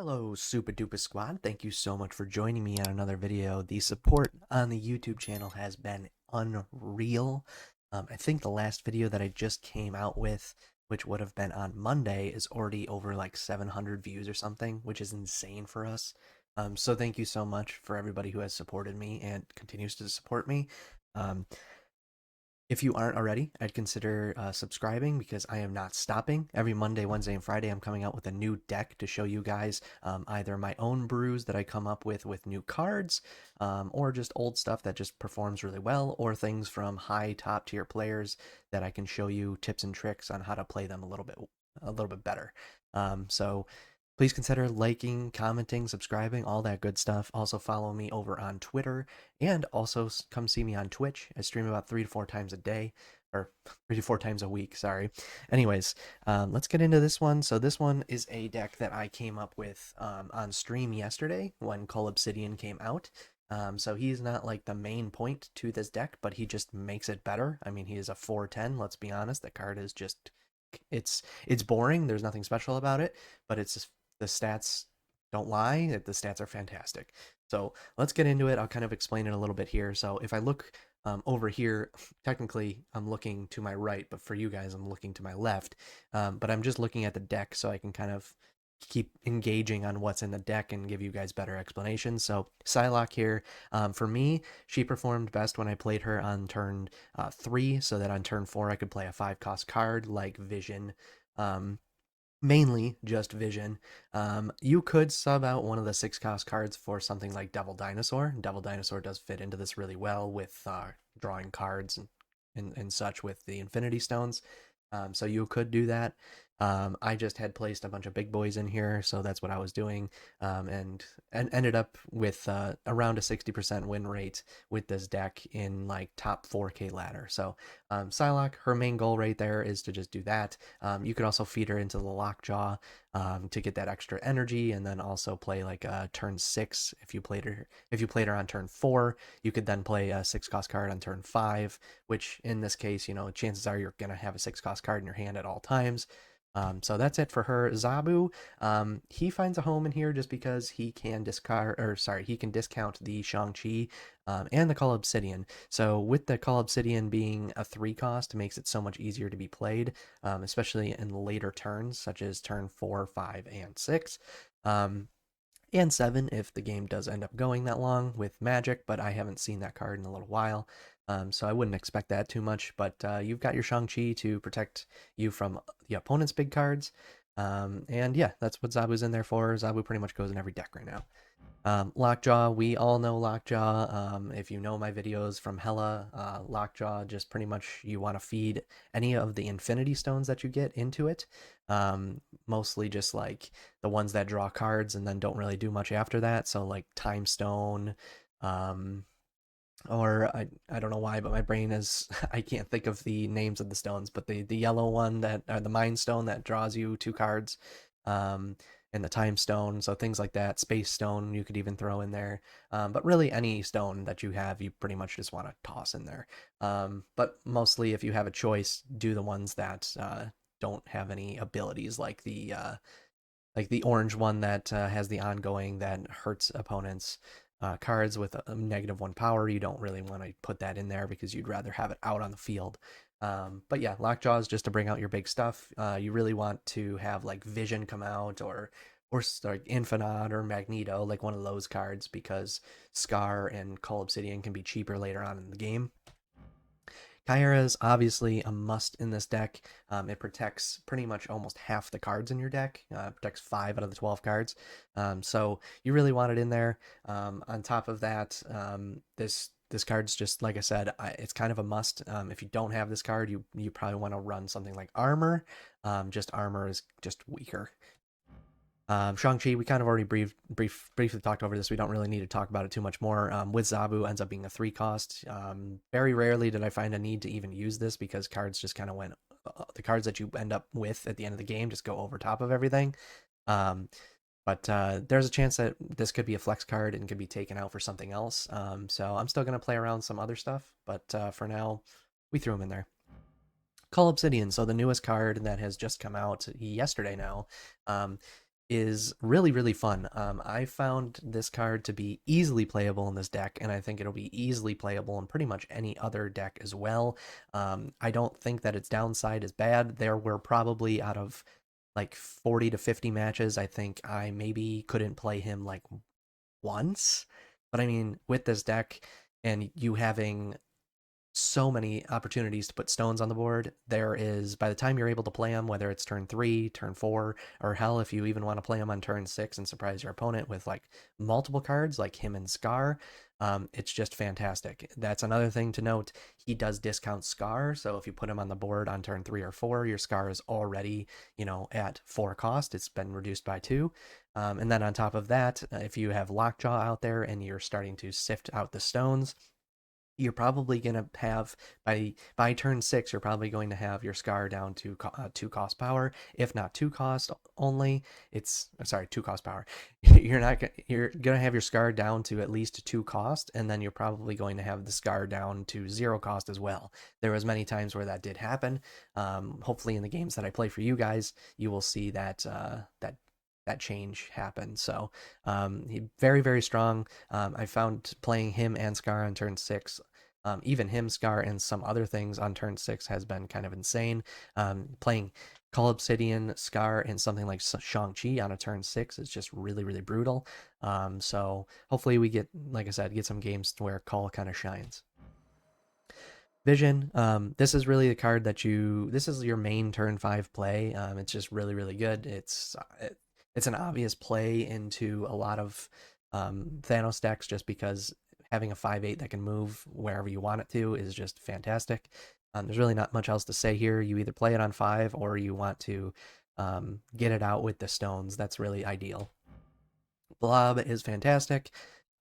Hello, Super Duper Squad. Thank you so much for joining me on another video. The support on the YouTube channel has been unreal. I think the last video that I just came out with, which would have been on Monday, is already over like 700 views or something, which is insane for us. So thank you so much for everybody who has supported me and continues to support me. Um, if you aren't already, I'd consider subscribing because I am not stopping. Every Monday, Wednesday, and Friday, I'm coming out with a new deck to show you guys either my own brews that I come up with new cards, or just old stuff that just performs really well, or things from high top tier players that I can show you tips and tricks on how to play them a little bit better. So please consider liking, commenting, subscribing, all that good stuff. Also, follow me over on Twitter and also come see me on Twitch. I stream about 3 to 4 times a day, or 3 to 4 times a week, sorry. Anyways, let's get into this one. So, this one is a deck that I came up with on stream yesterday when Cull Obsidian came out. So, he's not like the main point to this deck, but he just makes it better. I mean, he is a 4/10, let's be honest. The card is just. It's boring. There's nothing special about it, but it's just the stats don't lie. The stats are fantastic. So let's get into it. I'll kind of explain it a little bit here. So if I look over here, technically I'm looking to my right, but for you guys, I'm looking to my left. But I'm just looking at the deck so I can kind of keep engaging on what's in the deck and give you guys better explanations. So Psylocke here, for me, she performed best when I played her on turn 3, so that on turn 4 I could play a 5-cost card like Vision. Um, Mainly just Vision. You could sub out one of the 6-cost cards for something like Devil Dinosaur. Devil Dinosaur does fit into this really well with drawing cards and such with the Infinity Stones. So you could do that. I just had placed a bunch of big boys in here, so that's what I was doing, and ended up with around a 60% win rate with this deck in like top 4K ladder. So Psylocke, her main goal right there is to just do that. You could also feed her into the Lockjaw to get that extra energy, and then also play like turn 6 if you played her. If you played her on turn 4, you could then play a 6-cost card on turn 5, which in this case, chances are you're gonna have a 6-cost card in your hand at all times. So that's it for her. Zabu, he finds a home in here just because he can he can discount the Shang-Chi and the Cull Obsidian. So with the Cull Obsidian being a 3-cost, makes it so much easier to be played, especially in later turns, such as turn 4, 5, and 6. And 7 if the game does end up going that long with Magic, but I haven't seen that card in a little while. So I wouldn't expect that too much, but you've got your Shang-Chi to protect you from the opponent's big cards. And yeah, that's what Zabu's in there for. Zabu pretty much goes in every deck right now. Lockjaw, we all know Lockjaw. If you know my videos from Hella, Lockjaw, just pretty much you want to feed any of the Infinity Stones that you get into it. Mostly just like the ones that draw cards and then don't really do much after that. So like Time Stone, um, or I don't know why, but my brain is I can't think of the names of the stones, but the yellow one that the Mind Stone that draws you 2 cards, um, and the Time Stone, so things like that. Space Stone you could even throw in there, but really any stone that you have, you pretty much just want to toss in there. But mostly, if you have a choice, do the ones that don't have any abilities, like the orange one that has the ongoing that hurts opponents. Cards with a -1 power, you don't really want to put that in there because you'd rather have it out on the field. But yeah, Lockjaw is just to bring out your big stuff. You really want to have like Vision come out, or like Infinite or Magneto, like one of those cards, because Scar and Cull Obsidian can be cheaper later on in the game. Kyra is obviously a must in this deck. It protects pretty much almost half the cards in your deck. It protects 5 out of the 12 cards. So you really want it in there. On top of that, this card's just like I said, it's kind of a must. If you don't have this card, you probably want to run something like Armor. Just Armor is just weaker. Shang-Chi, we kind of already briefly talked over this. We don't really need to talk about it too much more. With Zabu, ends up being a 3-cost. Very rarely did I find a need to even use this because cards just kind of went. The cards that you end up with at the end of the game just go over top of everything. Um, but there's a chance that this could be a flex card and could be taken out for something else. So I'm still going to play around some other stuff. But for now, we threw him in there. Cull Obsidian, so the newest card that has just come out yesterday now. Um, is really, really fun. I found this card to be easily playable in this deck, and I think it'll be easily playable in pretty much any other deck as well. I don't think that its downside is bad. There were probably out of like 40 to 50 matches, I think I maybe couldn't play him like once. But I mean, with this deck and you having so many opportunities to put stones on the board. There is, by the time you're able to play them, whether it's turn 3, turn 4, or hell, if you even want to play them on turn 6 and surprise your opponent with like multiple cards like him and Scar, it's just fantastic. That's another thing to note. He does discount Scar, so if you put him on the board on turn 3 or 4, your Scar is already, at 4 cost. It's been reduced by 2. And then on top of that, if you have Lockjaw out there and you're starting to sift out the stones, you're probably going to have by turn 6 you're probably going to have your Scar down to 2 cost power, if not 2 cost only. It's sorry, 2 cost power. You're going to have your Scar down to at least 2 cost, and then you're probably going to have the Scar down to 0 cost as well. There was many times where that did happen. Hopefully in the games that I play for you guys, you will see that change happen. So he very, very strong. I found playing him and Scar on turn 6, even him, Scar, and some other things on turn 6 has been kind of insane. Playing Cull Obsidian, Scar, and something like Shang-Chi on a turn 6 is just really, really brutal. So hopefully we get, like I said, get some games where Cull kind of shines. Vision. This is really the card that this is your main turn 5 play. It's just really, really good. It's an obvious play into a lot of Thanos decks, just because having a 5/8 that can move wherever you want it to is just fantastic. There's really not much else to say here. You either play it on 5 or you want to get it out with the stones. That's really ideal. Blob is fantastic.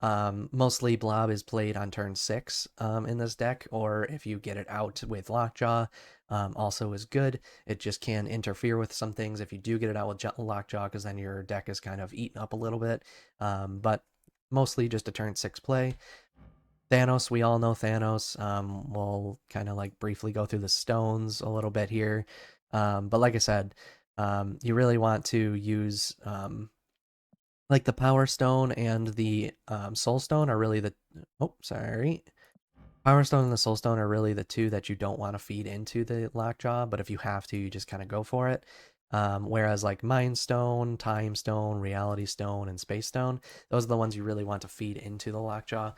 Mostly Blob is played on turn 6 in this deck, or if you get it out with Lockjaw, also is good. It just can interfere with some things if you do get it out with Lockjaw, because then your deck is kind of eaten up a little bit. But mostly just a turn 6 play. Thanos, we all know Thanos. We'll kind of like briefly go through the stones a little bit here. But like I said, you really want to use like the Power Stone and the Soul Stone are really the Power Stone and the Soul Stone are really the two that you don't want to feed into the Lockjaw, but if you have to, you just kind of go for it. Whereas like Mind Stone, Time Stone, Reality Stone, and Space Stone, those are the ones you really want to feed into the Lockjaw.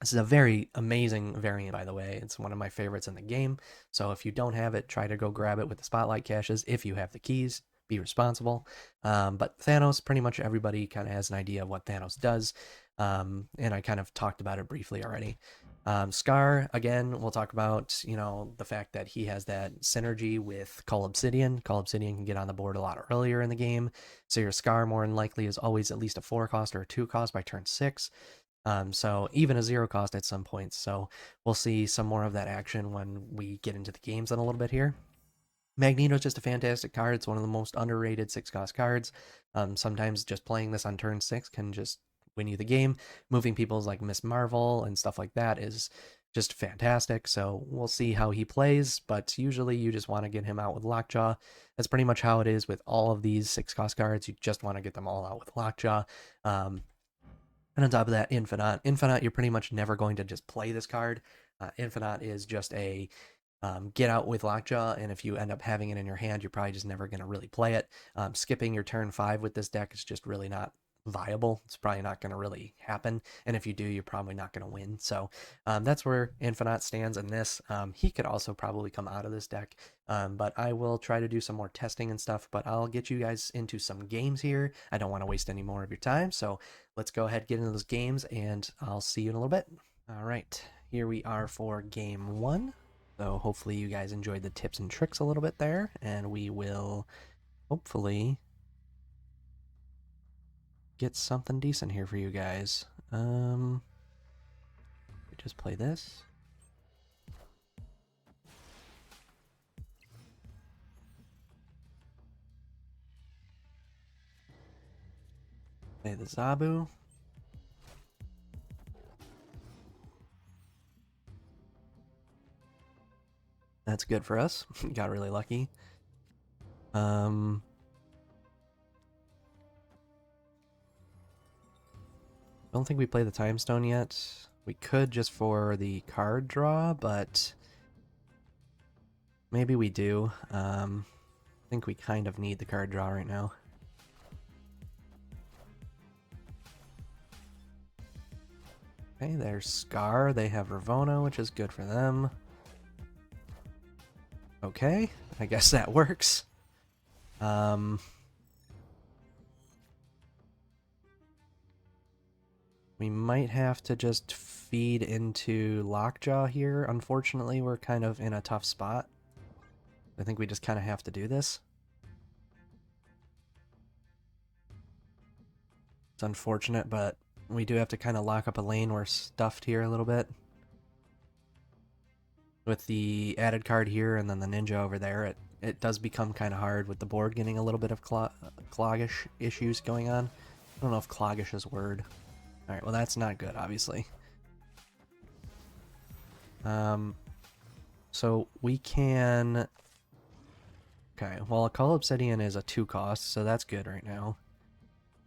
This is a very amazing variant, by the way. It's one of my favorites in the game. So if you don't have it, try to go grab it with the Spotlight caches if you have the keys. Be responsible. But Thanos, pretty much everybody kind of has an idea of what Thanos does. And I kind of talked about it briefly already. Scar, again, we'll talk about, the fact that he has that synergy with Cull Obsidian. Cull Obsidian can get on the board a lot earlier in the game. So your Scar, more than likely, is always at least a 4 cost or a 2 cost by turn 6. So even a 0 cost at some points. So we'll see some more of that action when we get into the games in a little bit here. Magneto's just a fantastic card. It's one of the most underrated 6 cost cards. Sometimes just playing this on turn 6 can just win you the game. Moving people's like Miss Marvel and stuff like that is just fantastic. So we'll see how he plays, but usually you just want to get him out with Lockjaw. That's pretty much how it is with all of these 6 cost cards. You just want to get them all out with Lockjaw. And on top of that, Infinite. Infinite, you're pretty much never going to just play this card. Infinite is just a get out with Lockjaw, and if you end up having it in your hand, you're probably just never going to really play it. Skipping your turn 5 with this deck is just really not viable. It's probably not going to really happen, and if you do, you're probably not going to win. So that's where Infinite stands in this. He could also probably come out of this deck, but I will try to do some more testing and stuff, but I'll get you guys into some games here. I don't want to waste any more of your time, so let's go ahead and get into those games, and I'll see you in a little bit. All right, here we are for game 1. So hopefully you guys enjoyed the tips and tricks a little bit there, and we will hopefully get something decent here for you guys. We just play this. Play the Zabu. That's good for us. Got really lucky. Don't think we play the time stone yet. We could just for the card draw, but maybe we do. I think we kind of need the card draw right now. Okay, there's Scar. They have Ravona, which is good for them. Okay, I guess that works. We might have to just feed into Lockjaw here. Unfortunately, we're kind of in a tough spot. I think we just kind of have to do this. It's unfortunate, but we do have to kind of lock up a lane. We're stuffed here a little bit. With the added card here and then the ninja over there, it does become kind of hard with the board getting a little bit of cloggish issues going on. I don't know if cloggish is a word. Alright, well that's not good, obviously. So we can... Okay, well a Cull Obsidian is a 2 cost, so that's good right now.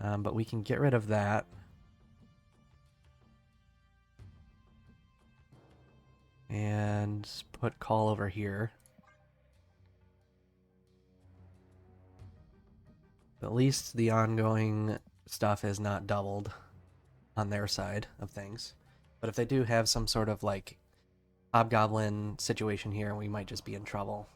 But we can get rid of that. And put Cull over here. At least the ongoing stuff is not doubled on their side of things. But if they do have some sort of like hobgoblin situation here, we might just be in trouble.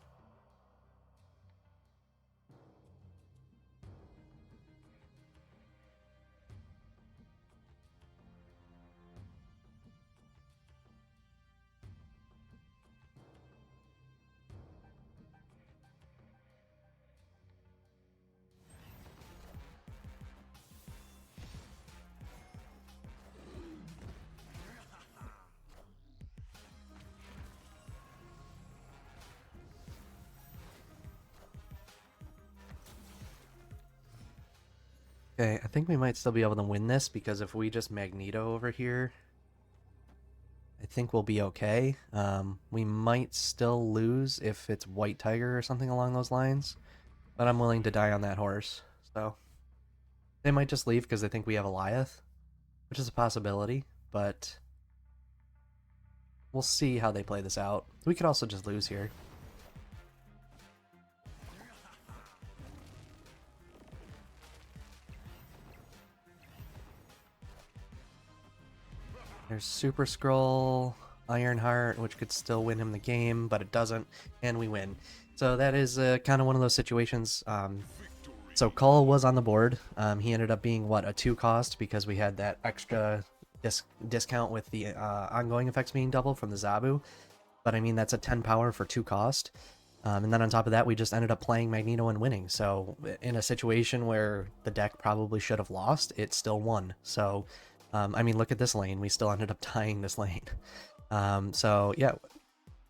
Okay, I think we might still be able to win this because if we just Magneto over here, I think we'll be okay. We might still lose if it's White Tiger or something along those lines, but I'm willing to die on that horse. So they might just leave because they think we have Eliath, which is a possibility, but we'll see how they play this out. We could also just lose here. There's Super Scroll, Ironheart, which could still win him the game, but it doesn't, and we win. So that is kind of one of those situations. So Cull was on the board. He ended up being, what, a 2 cost because we had that extra discount with the ongoing effects being double from the Zabu. But I mean, that's a 10 power for 2 cost. And then on top of that, we just ended up playing Magneto and winning. So in a situation where the deck probably should have lost, it still won. So, I mean, look at this lane. We still ended up tying this lane. So, yeah,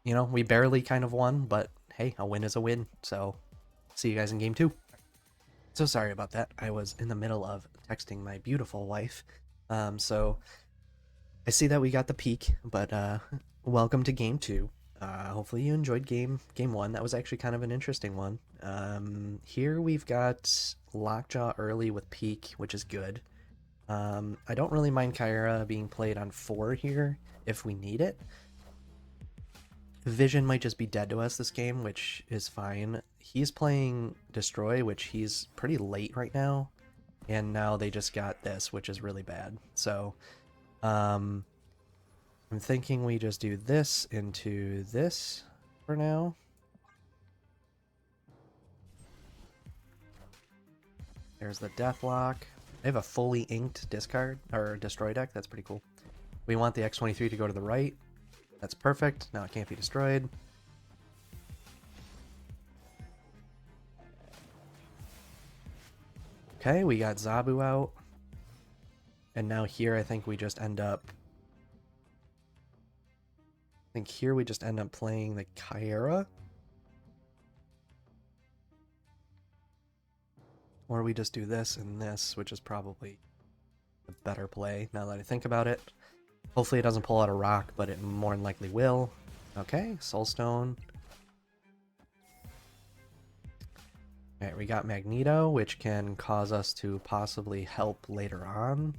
you know, we barely kind of won, but hey, a win is a win. So, see you guys in game 2. So sorry about that. I was in the middle of texting my beautiful wife. So, I see that we got the peak, but welcome to game 2. Hopefully you enjoyed game 1. That was actually kind of an interesting one. Here we've got Lockjaw early with Peak, which is good. I don't really mind Kyra being played on 4 here if we need it. Vision might just be dead to us this game, which is fine. He's playing Destroy, which he's pretty late right now. And now they just got this, which is really bad. So, I'm thinking we just do this into this for now. There's the Deathlock. I have a fully inked discard, or destroy deck. That's pretty cool. We want the X-23 to go to the right. That's perfect. Now it can't be destroyed. Okay, we got Zabu out. And now here I think we just end up... I think here we just end up playing the Kyra. Or we just do this and this, which is probably a better play now that I think about it. Hopefully it doesn't pull out a rock, but it more than likely will. Okay, Soulstone. Alright, we got Magneto, which can cause us to possibly help later on.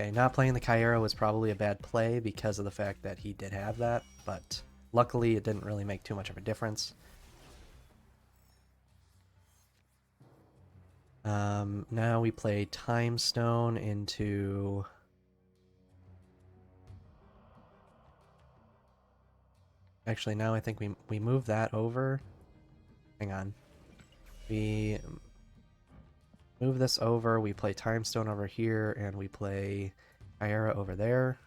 Okay, not playing the Kyra was probably a bad play because of the fact that he did have that, but luckily it didn't really make too much of a difference. Now we play Time Stone into... Actually, now I think we move that over. Hang on. We move this over, we play Time Stone over here, and we play Kyra over there.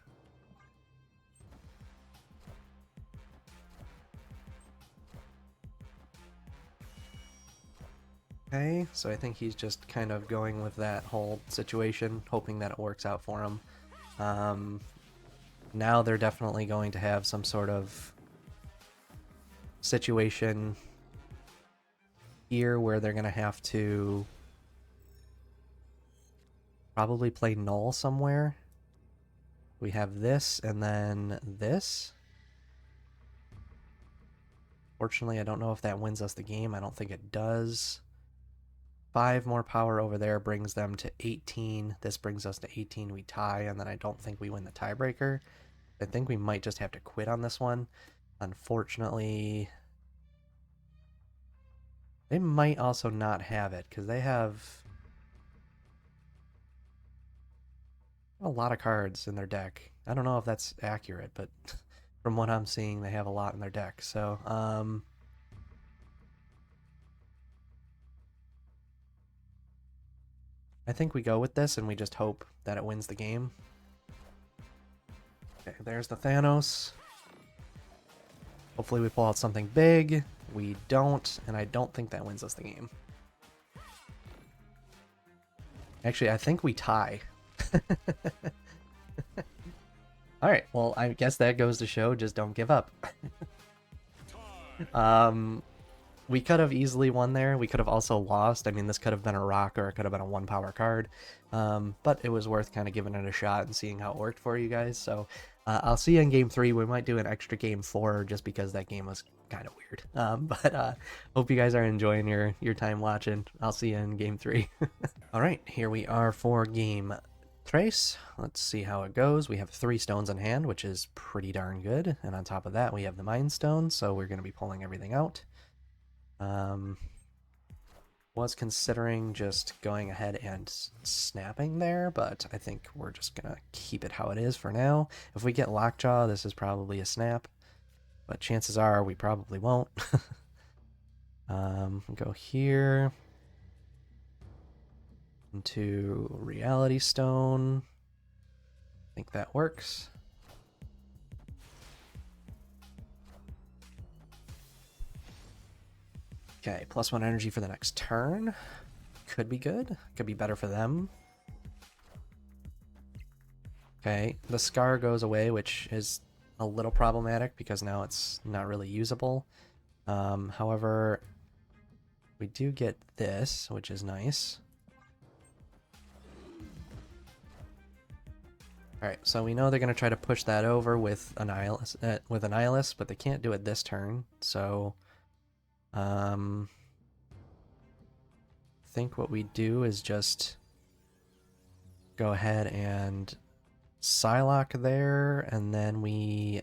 Okay, so I think he's just kind of going with that whole situation, hoping that it works out for him. Now they're definitely going to have some sort of situation here where they're going to have to probably play null somewhere. We have this and then this. Fortunately, I don't know if that wins us the game. I don't think it does. 5 more power over there brings them to 18. This brings us to 18. We tie, and then I don't think we win the tiebreaker. I think we might just have to quit on this one. Unfortunately, they might also not have it, because they have a lot of cards in their deck. I don't know if that's accurate, but from what I'm seeing, they have a lot in their deck. So, I think we go with this and we just hope that it wins the game. Okay, there's the Thanos. Hopefully we pull out something big. We don't, and I don't think that wins us the game. Actually, I think we tie. Alright, well, I guess that goes to show, just don't give up. We could have easily won there. We could have also lost. I mean, this could have been a rock or it could have been a 1-power card. But it was worth kind of giving it a shot and seeing how it worked for you guys. So I'll see you in game 3. We might do an extra game 4 just because that game was kind of weird. But hope you guys are enjoying your time watching. I'll see you in game 3. All right, here we are for game Trace. Let's see how it goes. We have 3 stones in hand, which is pretty darn good. And on top of that, we have the Mind Stone, so we're going to be pulling everything out. Was considering just going ahead and snapping there, but I think we're just gonna keep it how it is for now. If we get Lockjaw, this is probably a snap, but chances are we probably won't. Go here into Reality Stone. I think that works. Okay, +1 energy for the next turn. Could be good. Could be better for them. Okay, the Scar goes away, which is a little problematic because now it's not really usable. However, we do get this, which is nice. Alright, so we know they're going to try to push that over with Annihilus, but they can't do it this turn, so... I think what we do is just go ahead and Psylocke there, and then we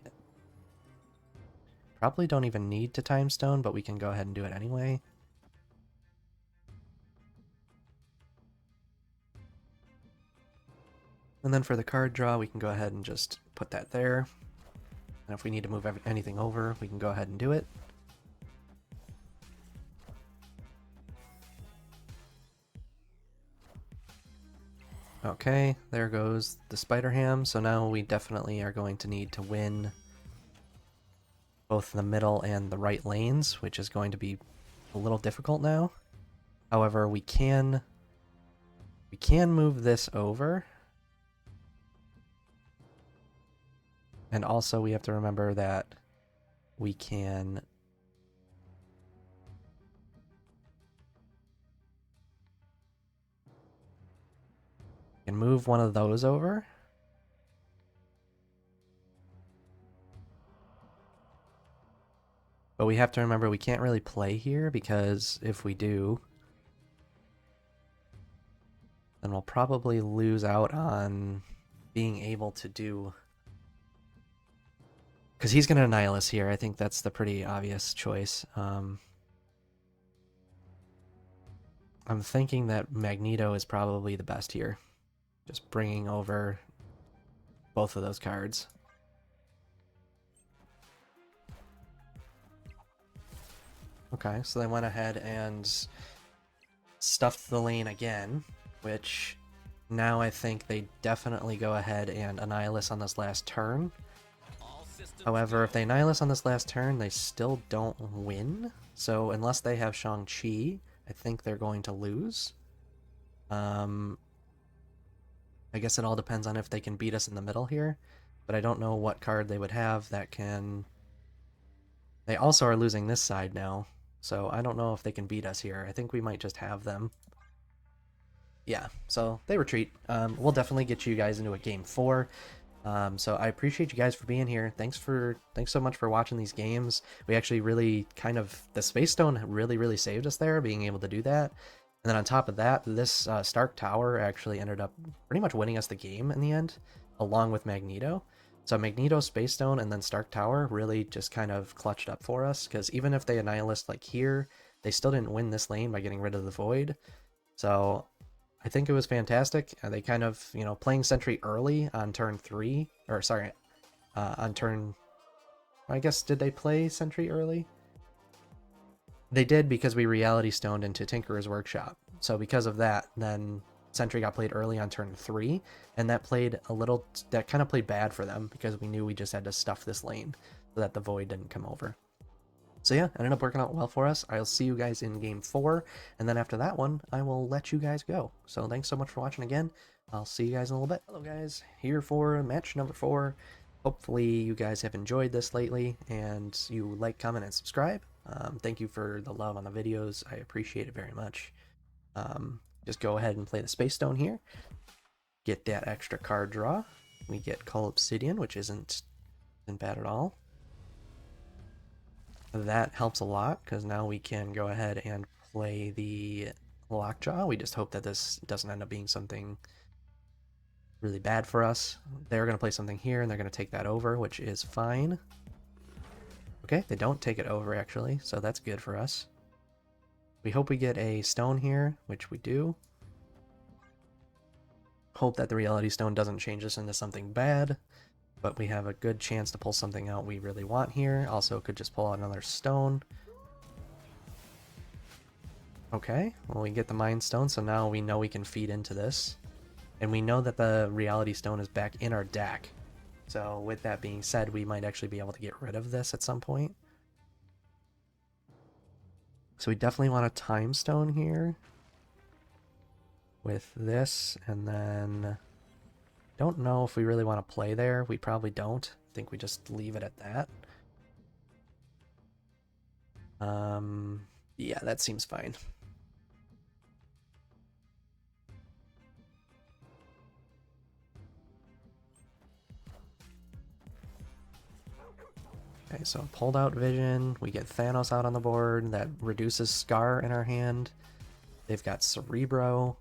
probably don't even need to Time Stone, but we can go ahead and do it anyway. And then for the card draw, we can go ahead and just put that there. And if we need to move anything over, we can go ahead and do it. Okay, there goes the Spider Ham. So now we definitely are going to need to win both the middle and the right lanes, which is going to be a little difficult now. However, we can move this over. And also we have to remember that we can move one of those over. But we have to remember we can't really play here because if we do, then we'll probably lose out on being able to do... Because he's going to Annihilus here. I think that's the pretty obvious choice. I'm thinking that Magneto is probably the best here. Just bringing over both of those cards. Okay, so they went ahead and stuffed the lane again, which now I think they definitely go ahead and Annihilus on this last turn. However, if they Annihilus on this last turn, they still don't win. So unless they have Shang-Chi, I think they're going to lose. I guess it all depends on if they can beat us in the middle here, but I don't know what card they would have that can... They also are losing this side now, so I don't know if they can beat us here. I think we might just have them. Yeah, so they retreat. We'll definitely get you guys into a game 4. So I appreciate you guys for being here. Thanks so much for watching these games. We actually really kind of... The Space Stone really saved us there, being able to do that. And then on top of that, this Stark Tower actually ended up pretty much winning us the game in the end, along with Magneto. So Magneto, Space Stone, and then Stark Tower really just kind of clutched up for us, because even if they Annihilus like here, they still didn't win this lane by getting rid of the Void. So I think it was fantastic. They kind of, you know, playing Sentry early on turn 3, or sorry, on turn... I guess, did they play Sentry early? They did, because we Reality Stoned into Tinkerer's Workshop. So because of that, then Sentry got played early on turn 3, and that kind of played bad for them, because we knew we just had to stuff this lane so that the Void didn't come over. So yeah, ended up working out well for us. I'll see you guys in game 4, and then after that one, I will let you guys go. So thanks so much for watching again. I'll see you guys in a little bit. Hello guys, here for match number 4. Hopefully you guys have enjoyed this lately, and you like, comment, and subscribe. Thank you for the love on the videos. I appreciate it very much. Just go ahead and play the Space Stone here. Get that extra card draw. We get Cull Obsidian, which isn't bad at all. That helps a lot, because now we can go ahead and play the Lockjaw. We just hope that this doesn't end up being something really bad for us. They're going to play something here, and they're going to take that over, which is fine. Okay, they don't take it over, actually, so that's good for us. We hope we get a stone here, which we do. Hope that the Reality Stone doesn't change us into something bad, but we have a good chance to pull something out we really want here. Also, could just pull out another stone. Okay, well, we get the Mind Stone, so now we know we can feed into this. And we know that the Reality Stone is back in our deck. So with that being said, we might actually be able to get rid of this at some point. So we definitely want a Time Stone here with this, and then don't know if we really want to play there. We probably don't. I think we just leave it at that. Yeah, that seems fine. Okay, so pulled out Vision. We get Thanos out on the board. That reduces Scar in our hand. They've got Cerebro.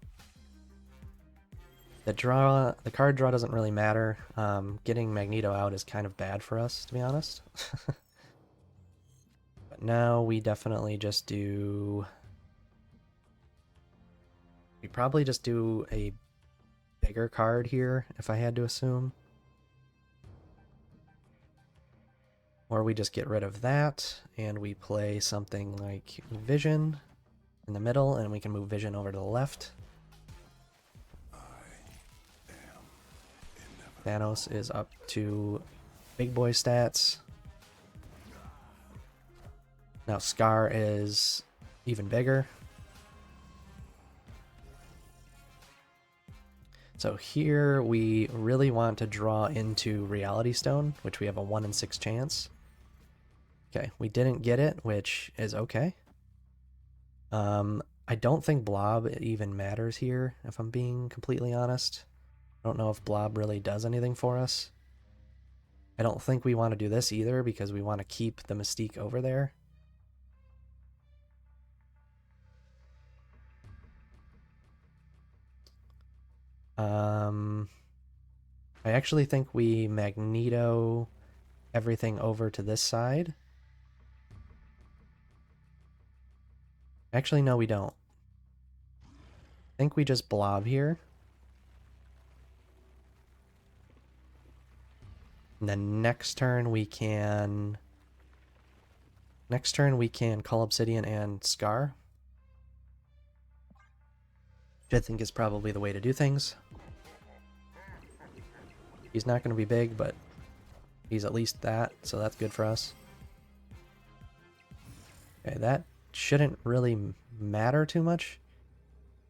The card draw doesn't really matter. Getting Magneto out is kind of bad for us, to be honest. But now we definitely just do... We probably just do a bigger card here, if I had to assume. Or we just get rid of that, and we play something like Vision in the middle, and we can move Vision over to the left. Thanos is up to big boy stats. Now Scar is even bigger. So here we really want to draw into Reality Stone, which we have a 1 in 6 chance. Okay, we didn't get it, which is okay. I don't think Blob even matters here, if I'm being completely honest. I don't know if Blob really does anything for us. I don't think we want to do this either, because we want to keep the Mystique over there. I actually think we Magneto everything over to this side. Actually, no, we don't. I think we just blob here. And then next turn we can... Next turn we can Cull Obsidian and Scar. Which I think is probably the way to do things. He's not going to be big, but he's at least that, so that's good for us. Okay, that shouldn't really matter too much.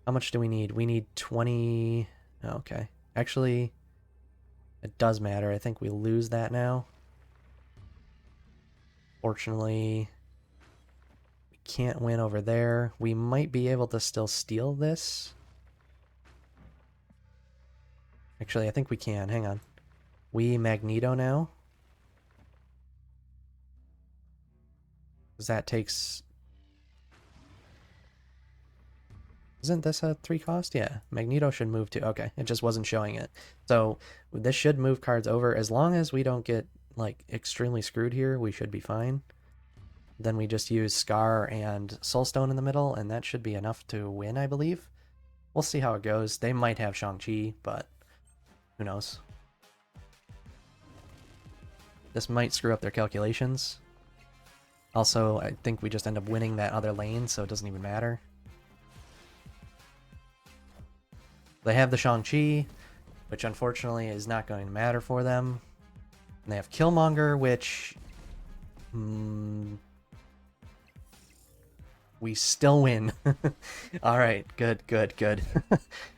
How much do we need? We need 20... Oh, okay. Actually, it does matter. I think we lose that now. Fortunately, we can't win over there. We might be able to still steal this. Actually, I think we can. Hang on. We Magneto now. Because that takes... Isn't this a 3 cost? Yeah, Magneto should move too. Okay, it just wasn't showing it. So this should move cards over. As long as we don't get, like, extremely screwed here, we should be fine. Then we just use Scar and Soulstone in the middle, and that should be enough to win, I believe. We'll see how it goes. They might have Shang-Chi, but who knows. This might screw up their calculations. Also, I think we just end up winning that other lane, so it doesn't even matter. They have the Shang-Chi, which unfortunately is not going to matter for them. And they have Killmonger, which... we still win. Alright, good, good, good.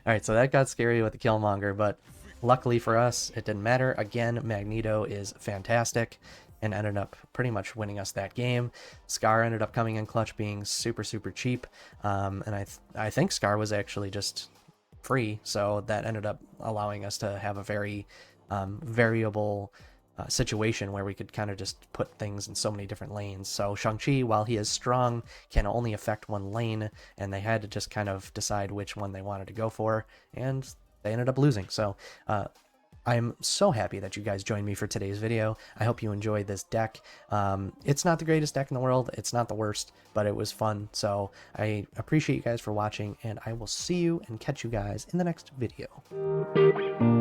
Alright, so that got scary with the Killmonger, but luckily for us, it didn't matter. Again, Magneto is fantastic and ended up pretty much winning us that game. Scar ended up coming in clutch, being super, super cheap. And I think Scar was actually just free, so that ended up allowing us to have a very variable situation where we could kind of just put things in so many different lanes. So Shang-Chi, while he is strong, can only affect one lane, and they had to just kind of decide which one they wanted to go for, and they ended up losing. So I'm so happy that you guys joined me for today's video. I hope you enjoyed this deck. It's not the greatest deck in the world. It's not the worst, but it was fun. So I appreciate you guys for watching, and I will see you and catch you guys in the next video.